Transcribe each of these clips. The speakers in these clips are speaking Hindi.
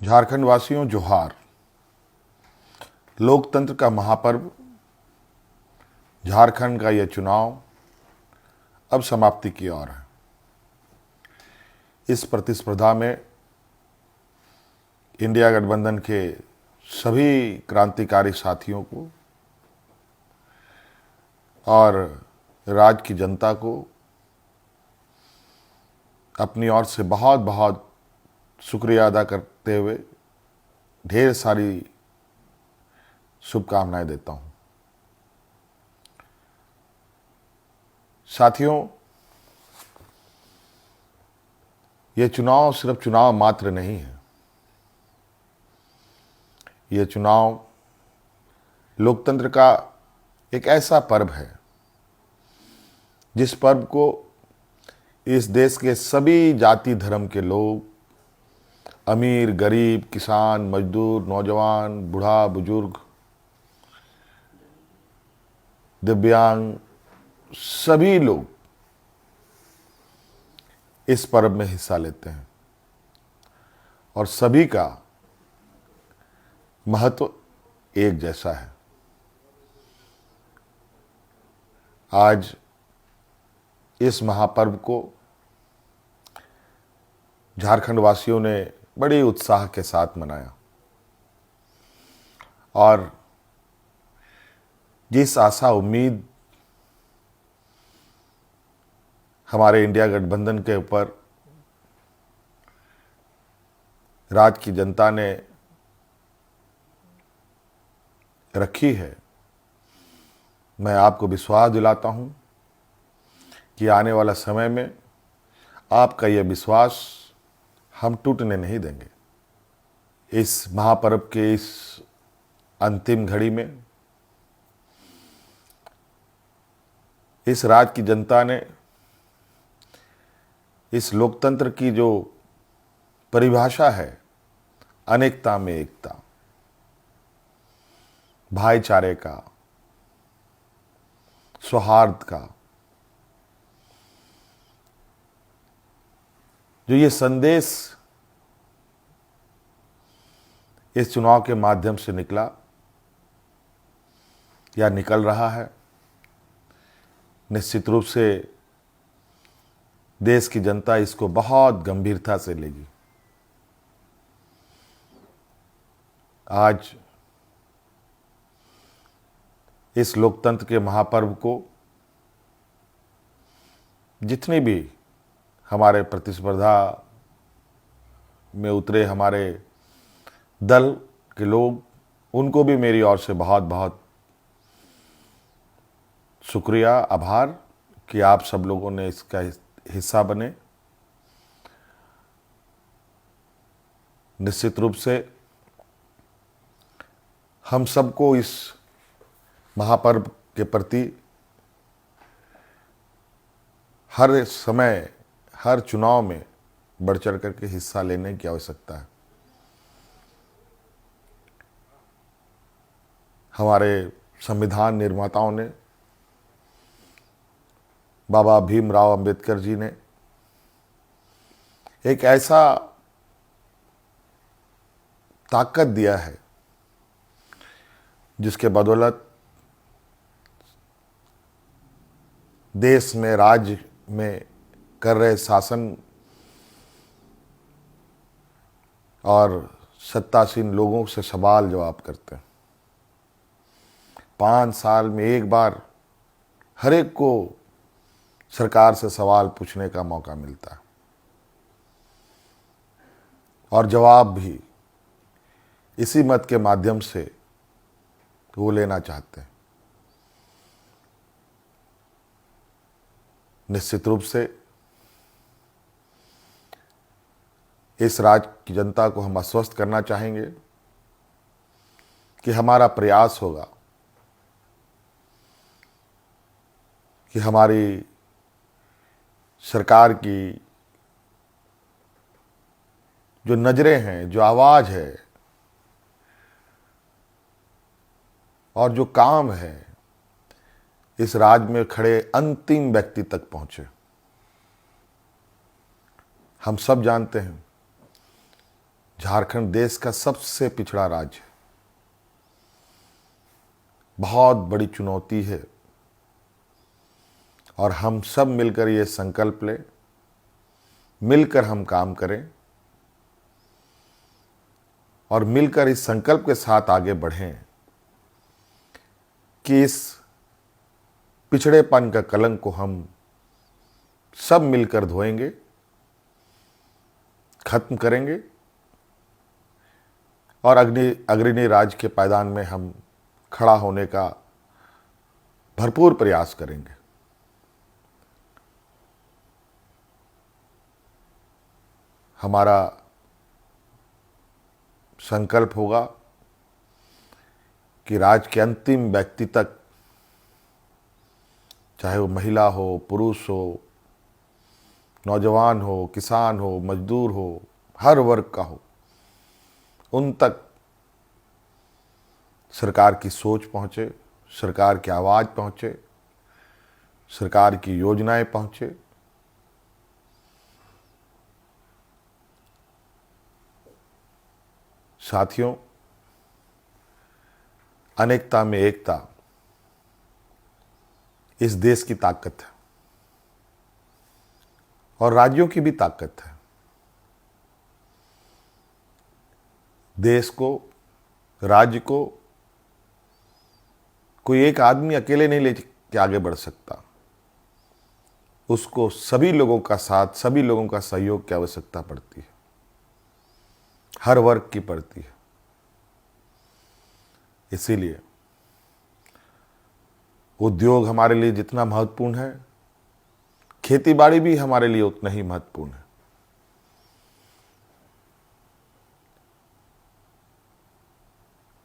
झारखंड वासियों जोहार। लोकतंत्र का महापर्व झारखंड का यह चुनाव अब समाप्ति की ओर है। इस प्रतिस्पर्धा में इंडिया गठबंधन के सभी क्रांतिकारी साथियों को और राज्य की जनता को अपनी ओर से बहुत बहुत शुक्रिया अदा करते हुए ढेर सारी शुभकामनाएं देता हूं। साथियों, यह चुनाव सिर्फ चुनाव मात्र नहीं है। यह चुनाव लोकतंत्र का एक ऐसा पर्व है जिस पर्व को इस देश के सभी जाति धर्म के लोग, अमीर गरीब, किसान मजदूर, नौजवान, बूढ़ा बुजुर्ग, दिव्यांग, सभी लोग इस पर्व में हिस्सा लेते हैं और सभी का महत्व एक जैसा है। आज इस महापर्व को झारखंड वासियों ने बड़े उत्साह के साथ मनाया और जिस आशा उम्मीद हमारे इंडिया गठबंधन के ऊपर राज्य की जनता ने रखी है, मैं आपको विश्वास दिलाता हूं कि आने वाला समय में आपका यह विश्वास हम टूटने नहीं देंगे। इस महापर्व के इस अंतिम घड़ी में इस राज्य की जनता ने इस लोकतंत्र की जो परिभाषा है, अनेकता में एकता, भाईचारे का, सौहार्द का, जो ये संदेश इस चुनाव के माध्यम से निकला या निकल रहा है, निश्चित रूप से देश की जनता इसको बहुत गंभीरता से लेगी। आज इस लोकतंत्र के महापर्व को जितने भी हमारे प्रतिस्पर्धा में उतरे हमारे दल के लोग, उनको भी मेरी ओर से बहुत बहुत शुक्रिया, आभार कि आप सब लोगों ने इसका हिस्सा बने। निश्चित रूप से हम सबको इस महापर्व के प्रति हर समय, हर चुनाव में बढ़ चढ़ करके हिस्सा लेने की आवश्यकता है। हमारे संविधान निर्माताओं ने, बाबा भीमराव अंबेडकर जी ने एक ऐसा ताकत दिया है जिसके बदौलत देश में, राज्य में कर रहे शासन और सत्तासीन लोगों से सवाल जवाब करते हैं। 5 साल में एक बार हर एक को सरकार से सवाल पूछने का मौका मिलता है और जवाब भी इसी मत के माध्यम से वो लेना चाहते हैं। निश्चित रूप से इस राज्य की जनता को हम आश्वस्त करना चाहेंगे कि हमारा प्रयास होगा कि हमारी सरकार की जो नजरें हैं, जो आवाज है और जो काम है, इस राज्य में खड़े अंतिम व्यक्ति तक पहुंचे। हम सब जानते हैं झारखंड देश का सबसे पिछड़ा राज्य है। बहुत बड़ी चुनौती है और हम सब मिलकर ये संकल्प लें, मिलकर हम काम करें और मिलकर इस संकल्प के साथ आगे बढ़ें कि इस पिछड़ेपन का कलंक को हम सब मिलकर धोएंगे, खत्म करेंगे और अग्रणी राज्य के पायदान में हम खड़ा होने का भरपूर प्रयास करेंगे। हमारा संकल्प होगा कि राज्य के अंतिम व्यक्ति तक, चाहे वो महिला हो, पुरुष हो, नौजवान हो, किसान हो, मजदूर हो, हर वर्ग का हो, उन तक सरकार की सोच पहुंचे, सरकार की आवाज़ पहुंचे, सरकार की योजनाएं पहुंचे। साथियों, अनेकता में एकता इस देश की ताकत है और राज्यों की भी ताकत है। देश को, राज्य को कोई एक आदमी अकेले नहीं लेके आगे बढ़ सकता। उसको सभी लोगों का साथ, सभी लोगों का सहयोग की आवश्यकता पड़ती है, हर वर्ग की पड़ती है। इसीलिए उद्योग हमारे लिए जितना महत्वपूर्ण है, खेतीबाड़ी भी हमारे लिए उतना ही महत्वपूर्ण है।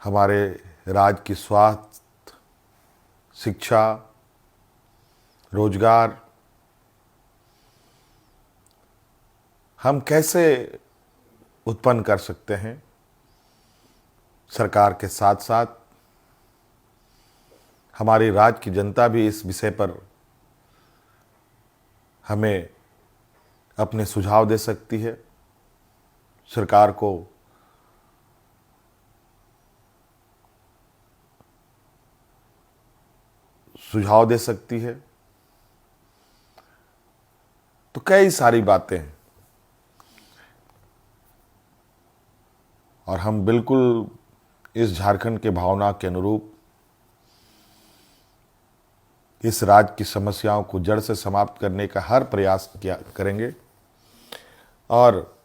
हमारे राज्य की स्वास्थ्य, शिक्षा, रोजगार हम कैसे उत्पन्न कर सकते हैं, सरकार के साथ साथ हमारी राज्य की जनता भी इस विषय पर हमें अपने सुझाव दे सकती है, सरकार को सुझाव दे सकती है। तो कई सारी बातें हैं और हम बिल्कुल इस झारखंड के भावना के अनुरूप इस राज्य की समस्याओं को जड़ से समाप्त करने का हर प्रयास करेंगे और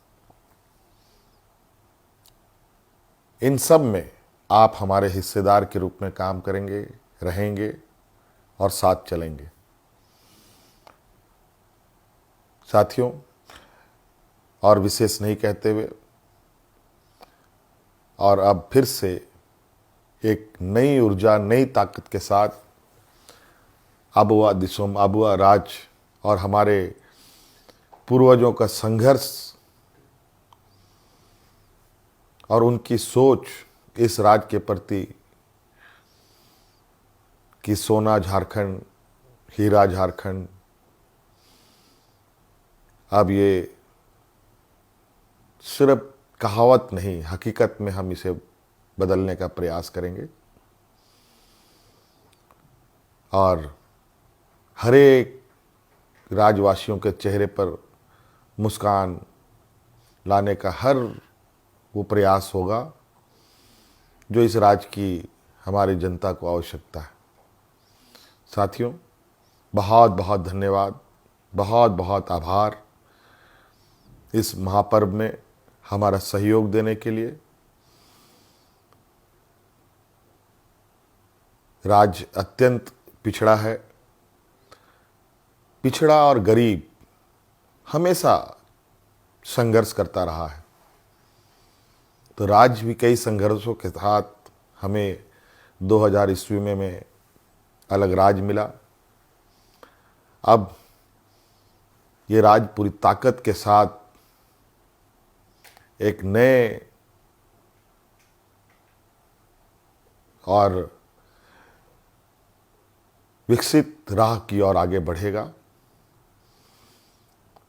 इन सब में आप हमारे हिस्सेदार के रूप में काम करेंगे, रहेंगे और साथ चलेंगे। साथियों, और विशेष नहीं कहते हुए और अब फिर से एक नई ऊर्जा, नई ताकत के साथ आबुआ दिसोम, आबुआ राज और हमारे पूर्वजों का संघर्ष और उनकी सोच इस राज्य के प्रति कि सोना झारखंड, हीरा झारखंड, अब ये सिर्फ कहावत नहीं, हकीकत में हम इसे बदलने का प्रयास करेंगे और हर एक राज्यवासियों के चेहरे पर मुस्कान लाने का हर वो प्रयास होगा जो इस राज्य की हमारी जनता को आवश्यकता है। साथियों, बहुत बहुत धन्यवाद, बहुत बहुत आभार इस महापर्व में हमारा सहयोग देने के लिए। राज्य अत्यंत पिछड़ा है, पिछड़ा और गरीब हमेशा संघर्ष करता रहा है। तो राज्य भी कई संघर्षों के साथ हमें 2000 ईस्वी में अलग राज्य मिला। अब ये राज्य पूरी ताकत के साथ एक नए और विकसित राह की ओर आगे बढ़ेगा।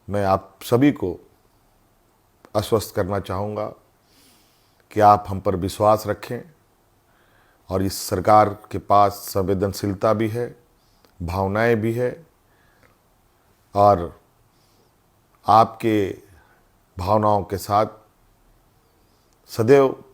मैं आप सभी को आश्वस्त करना चाहूँगा कि आप हम पर विश्वास रखें और इस सरकार के पास संवेदनशीलता भी है, भावनाएं भी है और आपके भावनाओं के साथ सदैव